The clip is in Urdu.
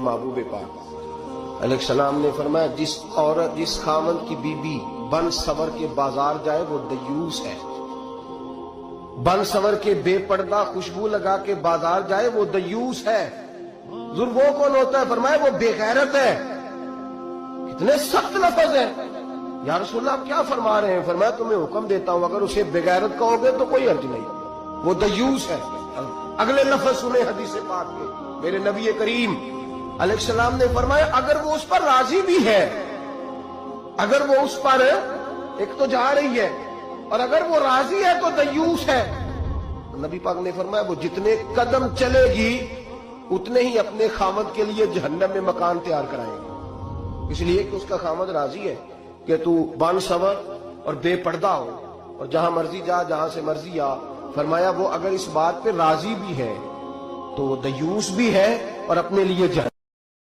محبوب پاک علیہ السلام نے فرمایا جس خاوند کی بیوی بن سور کے بازار جائے وہ دیوس ہے، بن سور کے بے پردہ خوشبو لگا کے بازار جائے وہ دیوس ہے۔ حضور وہ کون ہوتا ہے؟ فرمایا وہ بے غیرت ہے۔ کتنے سخت لفظ ہیں۔ یا رسول اللہ آپ کیا فرما رہے ہیں؟ فرمایا تمہیں حکم دیتا ہوں اگر اسے بے غیرت کہو گے تو کوئی حرج نہیں، وہ دیوس ہے۔ اگلے لفظ سنیں حدیث پاک میں، میرے نبی کریم علیہ السلام نے فرمایا اگر وہ اس پر راضی بھی ہے، اگر وہ اس پر ایک تو جا رہی ہے اور اگر وہ راضی ہے تو دیوس ہے۔ نبی پاک نے فرمایا وہ جتنے قدم چلے گی اتنے ہی اپنے خامد کے لیے جہنم میں مکان تیار کرائے گی، اس لیے کہ اس کا خامد راضی ہے کہ تو بن سور اور بے پردہ ہو اور جہاں مرضی جا جہاں سے مرضی آ۔ فرمایا وہ اگر اس بات پہ راضی بھی ہے تو وہ دیوس بھی ہے اور اپنے لیے جہنم